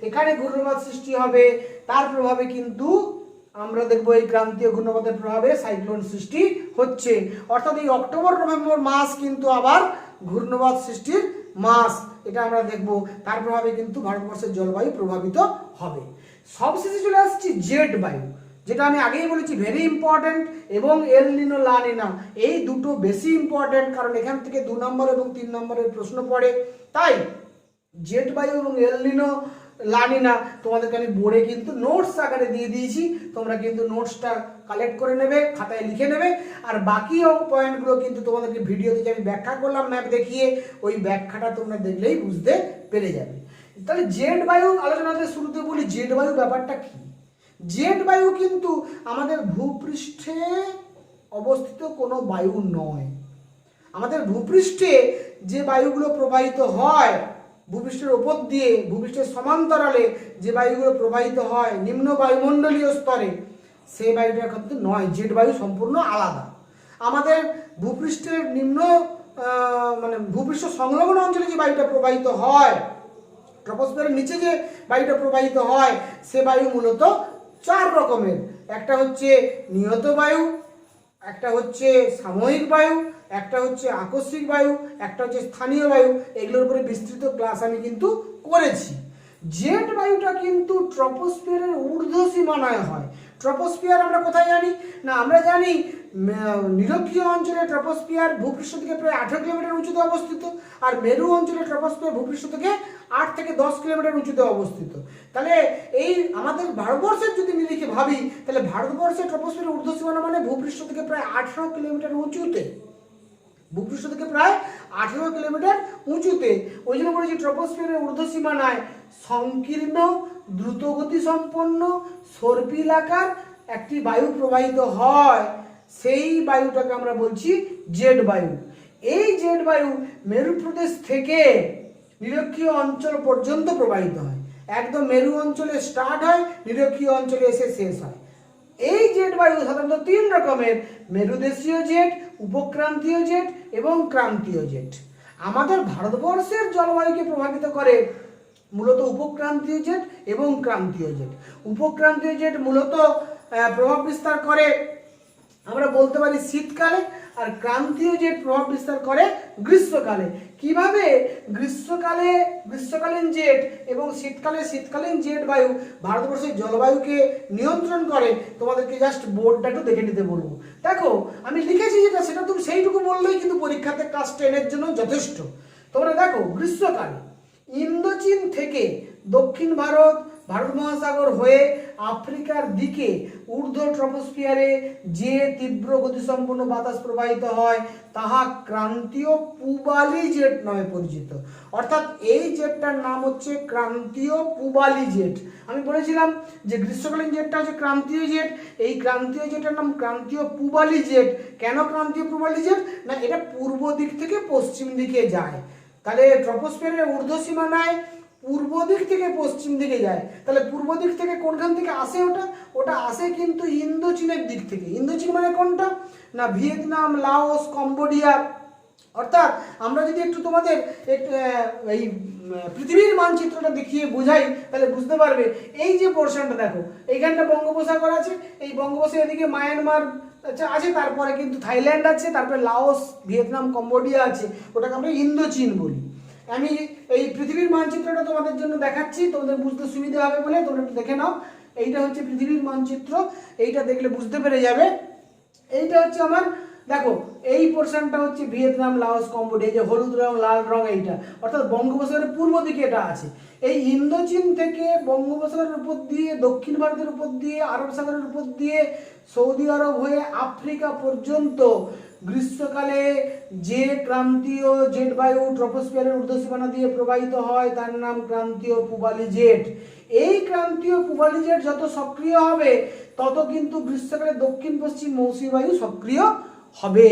A: এখানে ঘূর্ণিবাদ সৃষ্টি হবে, তার প্রভাবে কিন্তু আমরা দেখবো এই ক্রান্তীয় ঘূর্ণিবাদের প্রভাবে সাইক্লোন সৃষ্টি হচ্ছে। অর্থাৎ এই অক্টোবর নভেম্বর মাস কিন্তু আবার ঘূর্ণিবাদ সৃষ্টির মাস, এটা আমরা দেখব। তার প্রভাবে কিন্তু ভারতবর্ষের জলবায়ু প্রভাবিত হবে। সবশেষে চলে আসছি জেট বায়ু, যেটা আমি আগেই বলেছি ভেরি ইম্পর্টেন্ট, এবং এল নিনো লা নিনা এই দুটো বেশি ইম্পর্টেন্ট, কারণ এখান থেকে 2 নম্বর এবং 3 নম্বরের প্রশ্ন পড়ে। তাই জেট বায়ু এবং এল নিনো লা নিনা তোমাদেরকে আমি বোর্ডে কিন্তু নোটস আকারে দিয়ে দিয়েছি, তোমরা কিন্তু নোটসটা কালেক্ট করে নেবে, খাতায় লিখে নেবে। আর বাকি পয়েন্টগুলো কিন্তু তোমাদেরকে ভিডিওতে যে আমি ব্যাখ্যা করলাম ম্যাপ দেখিয়ে, ওই ব্যাখ্যাটা তোমরা দেখলেই বুঝতে পেরে যাবে। তাহলে জেট বায়ু আলোচনাতে শুরুতে বলি, জেট বায়ু ব্যাপারটা কি। জেট বায়ু কিন্তু আমাদের ভূপৃষ্ঠে অবস্থিত কোনো বায়ু নয়। আমাদের ভূপৃষ্ঠে যে বায়ুগুলো প্রবাহিত হয়, ভূপৃষ্ঠের ওপর দিয়ে, ভূপৃষ্ঠের সমান্তরালে যে বায়ুগুলো প্রবাহিত হয় নিম্ন বায়ুমণ্ডলীয় স্তরে, সেই বায়ুটা কিন্তু নয়। জেট বায়ু সম্পূর্ণ আলাদা। আমাদের ভূপৃষ্ঠের নিম্ন মানে ভূপৃষ্ঠ সংলগ্ন অঞ্চলে যে বায়ুটা প্রবাহিত হয়, ট্রপোস্ফিয়ারের নিচে যে বায়ুটা প্রবাহিত হয়, সে বায়ু মূলত 4 রকমের। একটা হচ্ছে নিয়ত বায়ু, একটা হচ্ছে সাময়িক বায়ু, একটা হচ্ছে আকস্মিক বায়ু, একটা হচ্ছে স্থানীয় বায়ু। এগুলোর উপরে বিস্তৃত ক্লাস আমি কিন্তু করেছি। জেট বায়ুটা কিন্তু ট্রপোস্ফিয়ারের ঊর্ধ্ব সীমানায় হয়। ট্রপোস্ফিয়ার আমরা কোথায় জানি না, আমরা জানি নিরক্ষীয় অঞ্চলে ট্রপোস্ফিয়ার ভূপৃষ্ঠ থেকে প্রায় 18 কিলোমিটার উঁচুতে অবস্থিত, আর মেরু অঞ্চলে ট্রপোস্ফিয়ার ভূপৃষ্ঠ থেকে 8 থেকে 10 কিলোমিটার উঁচুতে অবস্থিত। তাহলে এই আমাদের ভারতবর্ষের যদি নিরিখে ভাবি, তাহলে ভারতবর্ষের ট্রপোস্ফিয়ারের ঊর্ধ্ব সীমানা মানে ভূপৃষ্ঠ থেকে প্রায় 18 কিলোমিটার উঁচুতে, ভূপৃষ্ঠ থেকে প্রায় 18 কিলোমিটার উঁচুতে। ওই জন্য বলেছি ট্রপোস্ফিয়ারের ঊর্ধ্ব সীমানায় সংকীর্ণ, দ্রুতগতি সম্পন্ন, সর্পিলাকার একটি বায়ু প্রবাহিত হয়, সেই বায়ুটাকে আমরা বলছি জেট বায়ু। এই জেট বায়ু মেরু প্রদেশ থেকে নিরক্ষীয় অঞ্চল পর্যন্ত প্রবাহিত হয়। একদম মেরু অঞ্চলে স্টার্ট হয়, নিরক্ষীয় অঞ্চলে এসে শেষ হয়। এই জেট বায়ু সাধারণত 3 রকমের: মেরুদেশীয় জেট, উপক্রান্তীয় জেট এবং ক্রান্তীয় জেট। আমাদের ভারতবর্ষের জলবায়ুকে প্রভাবিত করে মূলত উপক্রান্তীয় জেট এবং ক্রান্তীয় জেট। উপক্রান্তীয় জেট মূলত প্রভাব বিস্তার করে আমরা বলতে পারি শীতকালে, আর ক্রান্তীয় জেট প্রভাব বিস্তার করে গ্রীষ্মকালে। কিভাবে গ্রীষ্মকালীন জেট এবং শীতকালীন জেট বায়ু ভারতবর্ষের জলবায়ুকে নিয়ন্ত্রণ করে, তোমাদেরকে জাস্ট বোর্ডটা একটু দেখে নিতে বলবো। দেখো আমি লিখেছি যেটা, সেটা তুমি সেইটুকু বললেই কিন্তু পরীক্ষাতে ক্লাস 10-এর জন্য যথেষ্ট। তোমরা দেখো গ্রীষ্মকালে ইন্দোচীন থেকে দক্ষিণ ভারত মহাসাগর হয়ে আফ্রিকার দিকে ঊর্ধ্ব ট্রপোস্ফিয়ারে যে তীব্র গতিসম্পন্ন বাতাস প্রবাহিত হয়, তাহা ক্রান্তীয় পূবালি জেট নামে পরিচিত। অর্থাৎ এই জেটটার নাম হচ্ছে ক্রান্তীয় পূবালি জেট। আমি বলেছিলাম যে গ্রীষ্মকালীন জেটটা হচ্ছে ক্রান্তীয় জেট, এই ক্রান্তীয় জেটের নাম ক্রান্তীয় পূবালি জেট। কেন ক্রান্তীয় পূবালি জেট? না, এটা পূর্ব দিক থেকে পশ্চিম দিকে যায়। তাহলে ট্রপোস্ফিয়ারের ঊর্ধ্ব সীমানায় পূর্ব দিক থেকে পশ্চিম দিকে যায়। তাহলে পূর্ব দিক থেকে কোনখান থেকে আসে? ওটা আসে কিন্তু ইন্দোচীনের দিক থেকে। ইন্দোচীন মানে কোনটা? না, ভিয়েতনাম, লাওস, কম্বোডিয়া। অর্থাৎ আমরা যদি একটু তোমাদের এই পৃথিবীর মানচিত্রটা দেখিয়ে বোঝাই, তাহলে বুঝতে পারবে। এই যে পোর্শনটা দেখো, এইখানটা বঙ্গোপসাগর আছে, এই বঙ্গোপসাগর এদিকে মায়ানমার আছে, তারপরে কিন্তু থাইল্যান্ড আছে, তারপরে লাওস, ভিয়েতনাম, কম্বোডিয়া আছে। ওটাকে আমরা ইন্দোচীন বলি। আমি এই পৃথিবীর মানচিত্রটা তোমাদের জন্য দেখাচ্ছি, তোমাদের বুঝতে সুবিধা হবে বলে তোমরা একটু দেখে নাও। এইটা হচ্ছে পৃথিবীর মানচিত্র, এইটা দেখলে বুঝতে পেরে যাবে। এইটা হচ্ছে আমার, দেখো এই পোর্শনটা হচ্ছে ভিয়েতনাম, লাওস, কম্বোডিয়া, যে হলুদ রং, লাল রং, এইটা অর্থাৎ বঙ্গোপসাগরের পূর্ব দিকে এটা আছে। এই ইন্দোচীন থেকে বঙ্গোপসাগরের উপর দিয়ে, দক্ষিণ ভারতের উপর দিয়ে, আরব সাগরের উপর দিয়ে, সৌদি আরব হয়ে আফ্রিকা পর্যন্ত গ্রীষ্মকালে যে ক্রান্তীয় জেট বায়ু ট্রপোস্ফিয়ারের ঊর্ধ্বসীমানা দিয়ে প্রবাহিত হয়, তার নাম ক্রান্তীয় পূবালি জেট। এই ক্রান্তীয় পূবালি জেট যত সক্রিয় হবে, তত কিন্তু গ্রীষ্মকালে দক্ষিণ পশ্চিম মৌসুমী বায়ু সক্রিয় হবে।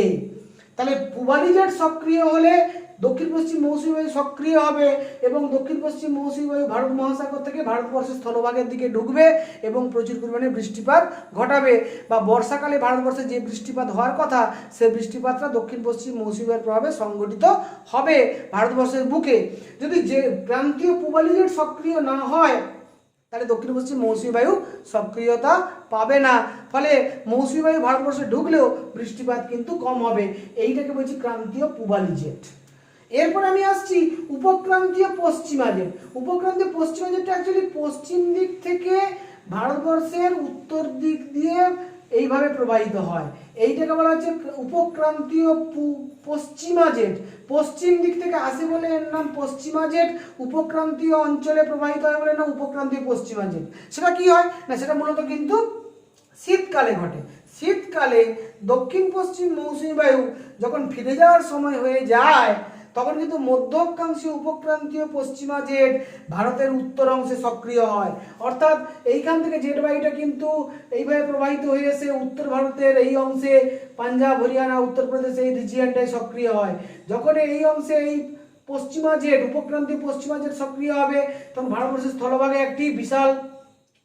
A: তাহলে পূবালি জেট সক্রিয় হলে দক্ষিণ দক্ষিণ পশ্চিম মৌসুমী বায়ু সক্রিয় হবে এবং দক্ষিণ পশ্চিম মৌসুমী বায়ু ভারত মহাসাগর থেকে ভারতবর্ষের স্থলভাগের দিকে ঢুকবে এবং প্রচুর পরিমাণে বৃষ্টিপাত ঘটাবে, বা বর্ষাকালে ভারতবর্ষে যে বৃষ্টিপাত হওয়ার কথা সে বৃষ্টিপাতটা দক্ষিণ পশ্চিম মৌসুমী বায়ুর প্রভাবে সংঘটিত হবে ভারতবর্ষের বুকে। যদি যে ক্রান্তীয় পূবালি জেট সক্রিয় না হয় তাহলে দক্ষিণ পশ্চিম মৌসুমী বায়ু সক্রিয়তা পাবে না, ফলে মৌসুমী বায়ু ভারতবর্ষে ঢুকলেও বৃষ্টিপাত কিন্তু কম হবে। এইটাকে বলছি ক্রান্তীয় পূবালি জেট। এরপর আমি আসছি উপক্রান্তীয় পশ্চিমা জেট। উপক্রান্তীয় পশ্চিমা জেটটা অ্যাকচুয়ালি পশ্চিম দিক থেকে ভারতবর্ষের উত্তর দিক দিয়ে এইভাবে প্রবাহিত হয়, এইটাকে বলা হচ্ছে উপক্রান্তীয় পশ্চিমা জেট। পশ্চিম দিক থেকে আসে বলে এর নাম পশ্চিমা জেট, উপক্রান্তীয় অঞ্চলে প্রবাহিত হয় বলে নাম উপক্রান্তীয় পশ্চিমা জেট। সেটা কি হয় না, সেটা মূলত কিন্তু শীতকালে ঘটে। শীতকালে দক্ষিণ পশ্চিম মৌসুমী বায়ু যখন ফিরে যাওয়ার সময় হয়ে যায় তখন কিন্তু মধ্য অক্ষাংশীয় উপক্রান্তীয় পশ্চিমা জেট ভারতের উত্তর অংশে সক্রিয় হয়, অর্থাৎ এইখান থেকে জেট বায়ুটা কিন্তু এইভাবে প্রবাহিত হয়ে এসে উত্তর ভারতের এই অংশে পাঞ্জাব, হরিয়ানা, উত্তরপ্রদেশ এই রিজিয়নটায় সক্রিয় হয়। যখন এই অংশে এই পশ্চিমা জেট উপক্রান্তীয় পশ্চিমা জেট সক্রিয় হবে তখন ভারতবর্ষের স্থলভাগে একটি বিশাল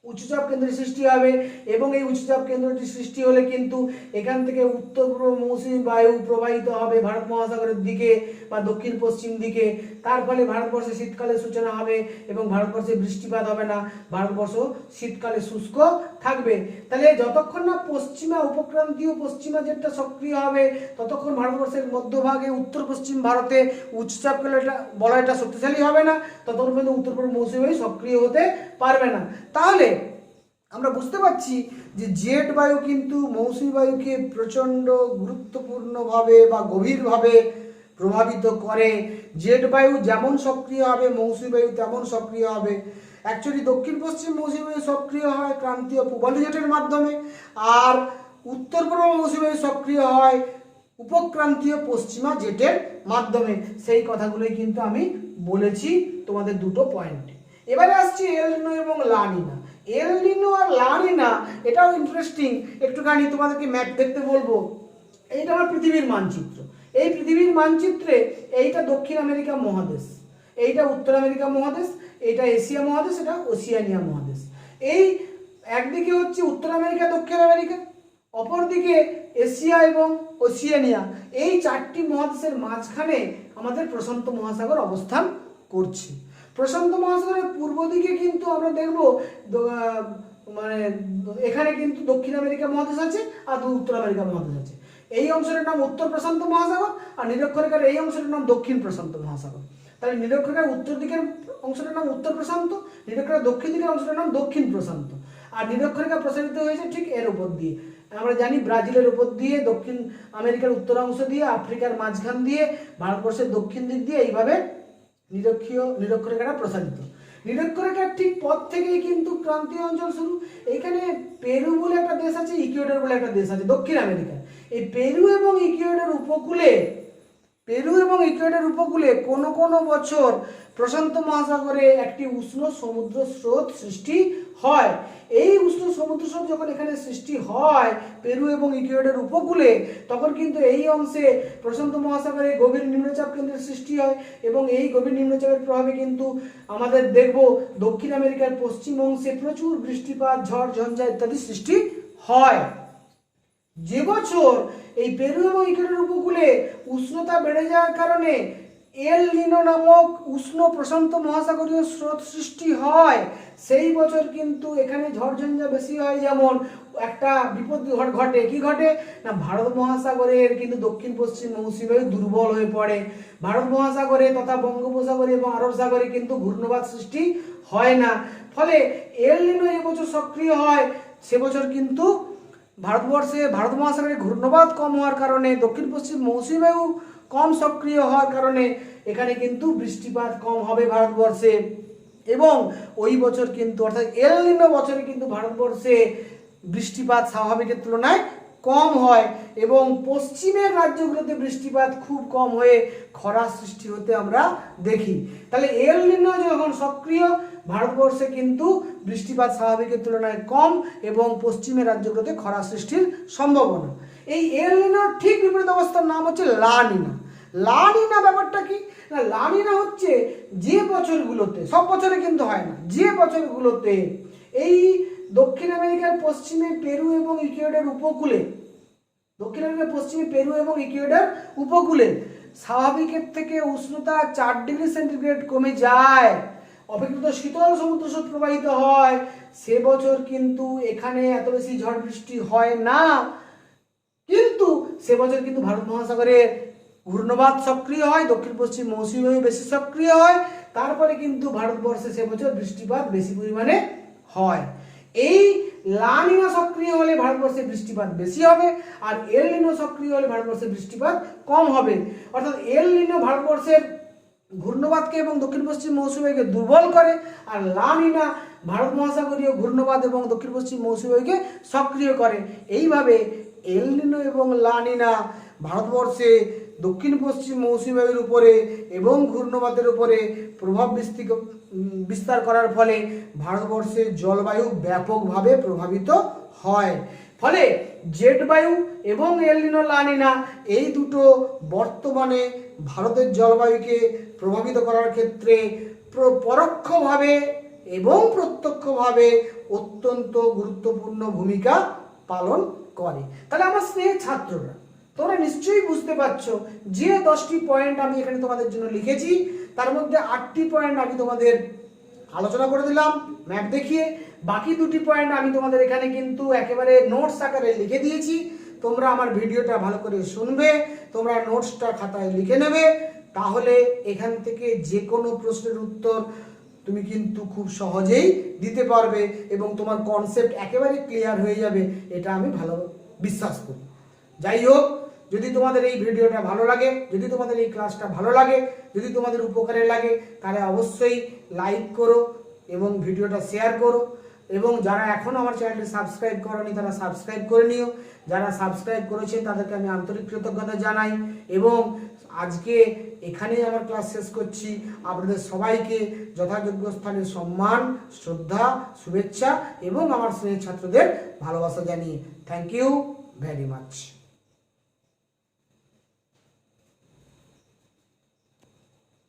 A: উচ্চচাপ কেন্দ্রের সৃষ্টি হবে এবং এই উচ্চচাপ কেন্দ্রটি সৃষ্টি হলে কিন্তু এখান থেকে উত্তর পূর্ব মৌসুমী বায়ু প্রবাহিত হবে ভারত মহাসাগরের দিকে বা দক্ষিণ পশ্চিম দিকে। তার ফলে ভারতবর্ষে শীতকালের সূচনা হবে এবং ভারতবর্ষে বৃষ্টিপাত হবে না, ভারতবর্ষ শীতকালে শুষ্ক থাকবে। তাহলে যতক্ষণ না পশ্চিমা উপক্রান্তীয় পশ্চিমা জেটটা সক্রিয় হবে ততক্ষণ ভারতবর্ষের মধ্যভাগে উত্তর পশ্চিম ভারতে উচ্চচাপ বলয়টা শক্তিশালী হবে না, ততক্ষণ পর্যন্ত উত্তর পূর্ব মৌসুমী বায়ু সক্রিয় হতে পারবে না। তাহলে আমরা বুঝতে পারছি যে জেট বায়ু কিন্তু মৌসুমী বায়ুকে প্রচণ্ড গুরুত্বপূর্ণভাবে বা গভীরভাবে প্রভাবিত করে। জেট বায়ু যেমন সক্রিয় হবে মৌসুমী বায়ু তেমন সক্রিয় হবে। অ্যাকচুয়ালি দক্ষিণ পশ্চিম মৌসুমী বায়ু সক্রিয় হয় ক্রান্তীয় পূবালি জেটের মাধ্যমে, আর উত্তর পূর্ব মৌসুমী বায়ু সক্রিয় হয় উপক্রান্তীয় পশ্চিমা জেটের মাধ্যমে। সেই কথাগুলোই কিন্তু আমি বলেছি তোমাদের দুটো পয়েন্টে। এবারে আসছি এল নিনো এবং লা নিনা। এল নিনো আর লা নিনা এটাও ইন্টারেস্টিং, একটুখানি তোমাদেরকে ম্যাপ দেখতে বলবো। এইটা আমার পৃথিবীর মানচিত্র। এই পৃথিবীর মানচিত্রে এইটা দক্ষিণ আমেরিকা মহাদেশ, এইটা উত্তর আমেরিকা মহাদেশ, এটা এশিয়া মহাদেশ, এটা ওসিয়ানিয়া মহাদেশ। এই একদিকে হচ্ছে উত্তর আমেরিকা, দক্ষিণ আমেরিকা, অপরদিকে এশিয়া এবং ওসিয়ানিয়া। এই চারটি মহাদেশের মাঝখানে আমাদের প্রশান্ত মহাসাগর অবস্থান করছে। প্রশান্ত মহাসাগরের পূর্ব দিকে কিন্তু আমরা দেখব মানে এখানে কিন্তু দক্ষিণ আমেরিকা মহাদেশ আছে আর উত্তর আমেরিকা মহাদেশ আছে। এই অংশের নাম উত্তর প্রশান্ত মহাসাগর আর নিরক্ষরেখার এই অংশের নাম দক্ষিণ প্রশান্ত মহাসাগর। তাহলে নিরক্ষরেখার উত্তর দিকের অংশটার নাম উত্তর প্রশান্ত, নিরক্ষরেখার দক্ষিণ দিকের অংশটার নাম দক্ষিণ প্রশান্ত, আর নিরক্ষরেখা প্রসারিত হয়েছে ঠিক এর উপর দিয়ে। আমরা জানি ব্রাজিলের উপর দিয়ে, দক্ষিণ আমেরিকার উত্তর অংশ দিয়ে, আফ্রিকার মাঝখান দিয়ে, ভারতবর্ষের দক্ষিণ দিক দিয়ে এইভাবে নিরক্ষরেখাটা প্রসারিত। নিরক্ষরেখার ঠিক পথ থেকেই কিন্তু ক্রান্তীয় অঞ্চল শুরু। এখানে পেরু বলে একটা দেশ আছে, ইকুয়েডর বলে একটা দেশ আছে দক্ষিণ আমেরিকা। এই পেরু এবং ইকুয়েডর উপকূলে কোনো কোনো বছর প্রশান্ত মহাসাগরে একটি উষ্ণ সমুদ্র স্রোত সৃষ্টি হয়। এই উষ্ণ সমুদ্র স্রোত যখন এখানে সৃষ্টি হয় পেরু এবং ইকুয়েডর উপকূলে, তখন কিন্তু এই অংশে প্রশান্ত মহাসাগরে গভীর নিম্নচাপ কেন্দ্রের সৃষ্টি হয় এবং এই গভীর নিম্নচাপের প্রভাবে কিন্তু আমাদের দেখব দক্ষিণ আমেরিকার পশ্চিম অংশে প্রচুর বৃষ্টিপাত, ঝড় ঝঞ্ঝা ইত্যাদি সৃষ্টি হয়। যে বছর এই পেরু এবং ইকুয়েডর উপকূলে উষ্ণতা বেড়ে যাওয়ার কারণে এল নিনো নামক উষ্ণ প্রশান্ত মহাসাগরীয় স্রোত সৃষ্টি হয়, সেই বছর কিন্তু এখানে ঝড়ঝঞ্ঝা বেশি হয়। যেমন একটা বিপদ ঘটে, কি ঘটে না, ভারত মহাসাগরের কিন্তু দক্ষিণ পশ্চিম মৌসুমী বায়ু দুর্বল হয়ে পড়ে। ভারত মহাসাগরে তথা বঙ্গোপসাগরে এবং আরব সাগরে কিন্তু ঘূর্ণবাত সৃষ্টি হয় না। ফলে এল নিনো এবছর সক্রিয় হয়, সে বছর কিন্তু ভারত মহাসাগরে ঘূর্ণবাত কম হওয়ার কারণে, দক্ষিণ পশ্চিম মৌসুমী বায়ু কম সক্রিয় হওয়ার কারণে এখানে কিন্তু বৃষ্টিপাত কম হবে ভারতবর্ষে। এবং ওই বছর কিন্তু অর্থাৎ এল নিনো বছরে কিন্তু ভারতবর্ষে বৃষ্টিপাত স্বাভাবিকের তুলনায় কম হয় এবং পশ্চিমের রাজ্যগুলোতে বৃষ্টিপাত খুব কম হয়ে খরা সৃষ্টি হতে আমরা দেখি। তাহলে এল নিনো যখন সক্রিয়, ভারতবর্ষে কিন্তু বৃষ্টিপাত স্বাভাবিকের তুলনায় কম এবং পশ্চিমের রাজ্যগুলোতে খরা সৃষ্টির সম্ভাবনা। এই এল নিনোর ঠিক বিপরীত অবস্থার নাম হচ্ছে লা নিনা। লা নিনা ব্যাপারটা কি না, লা নিনা হচ্ছে যে বছরগুলোতে, সব বছরে কিন্তু হয় না, যে বছরগুলোতে এই দক্ষিণ আমেরিকার পশ্চিমে পেরু এবং ইকুয়েডর উপকূলে, দক্ষিণ আমেরিকার পশ্চিমে পেরু এবং ইকুয়েডর উপকূলে স্বাভাবিকের থেকে উষ্ণতা 4 ডিগ্রি সেন্টিগ্রেড কমে যায়, অপেক্ষাকৃত শীতল সমুদ্র স্রোত প্রবাহিত হয়, সে বছর কিন্তু এখানে এত বেশি ঝড় বৃষ্টি হয় না। কিন্তু সে বছর কিন্তু ভারত মহাসাগরের ঘূর্ণবাত সক্রিয় হয়, দক্ষিণ পশ্চিম মৌসুমী বায়ু বেশি সক্রিয় হয়, তারপরে কিন্তু ভারতবর্ষে সে বছর বৃষ্টিপাত বেশি পরিমাণে হয়। এই লা নিনা সক্রিয় হলে ভারতবর্ষে বৃষ্টিপাত বেশি হবে, আর এল নিনো সক্রিয় হলে ভারতবর্ষে বৃষ্টিপাত কম হবে। অর্থাৎ এল নিনো ভারতবর্ষের ঘূর্ণবাতকে এবং দক্ষিণ পশ্চিম মৌসুমীকে দুর্বল করে, আর লা নিনা ভারত মহাসাগরীয় ঘূর্ণবাত এবং দক্ষিণ পশ্চিম মৌসুমীকে সক্রিয় করে। এইভাবে এল নিনো এবং লা নিনা ভারতবর্ষে দক্ষিণ পশ্চিম মৌসুমী বায়ুর উপরে এবং ঘূর্ণবাতের উপরে প্রভাব বিস্তার করার ফলে ভারতবর্ষের জলবায়ু ব্যাপকভাবে প্রভাবিত হয়। ফলে জেট বায়ু এবং এল নিনো লা নিনা এই দুটো বর্তমানে ভারতের জলবায়ুকে প্রভাবিত করার ক্ষেত্রে পরোক্ষভাবে এবং প্রত্যক্ষভাবে অত্যন্ত গুরুত্বপূর্ণ ভূমিকা পালন করে। তাহলে আমার স্নেহের ছাত্ররা, তোমরা নিশ্চয়ই বুঝতে পারছো যে 10টি পয়েন্ট আমি এখানে তোমাদের জন্য লিখেছি, তার মধ্যে 8টি পয়েন্ট আমি তোমাদের আলোচনা করে দিলাম ম্যাপ দেখিয়ে, বাকি 2টি পয়েন্ট আমি তোমাদের এখানে কিন্তু একেবারে নোটস আকারে লিখে দিয়েছি। তোমরা আমার ভিডিওটা ভালো করে শুনবে, তোমরা নোটসটা খাতায় লিখে নেবে, তাহলে এখান থেকে যে কোনো প্রশ্নের উত্তর তুমি কিন্তু খুব সহজেই দিতে পারবে এবং তোমার কনসেপ্ট একেবারে ক্লিয়ার হয়ে যাবে, এটা আমি ভালো বিশ্বাস করি। যাই হোক, যদি তোমাদের এই ভিডিওটা ভালো লাগে, যদি তোমাদের এই ক্লাসটা ভালো লাগে, যদি তোমাদের উপকারে লাগে, তাহলে অবশ্যই লাইক করো এবং ভিডিওটা শেয়ার করো, এবং যারা এখনও আমার চ্যানেলটি সাবস্ক্রাইব করোনি তারা সাবস্ক্রাইব করে নিও, যারা সাবস্ক্রাইব করেছেন তাদেরকে আমি আন্তরিক কৃতজ্ঞতা জানাই। এবং আজকে এখানেই আমার ক্লাস শেষ করছি। আপনাদের সবাইকে যথাযোগ্য স্থানে সম্মান, শ্রদ্ধা, শুভেচ্ছা এবং আমার স্নেহের ছাত্রদের ভালোবাসা জানিয়ে থ্যাংক ইউ ভেরি মাচ।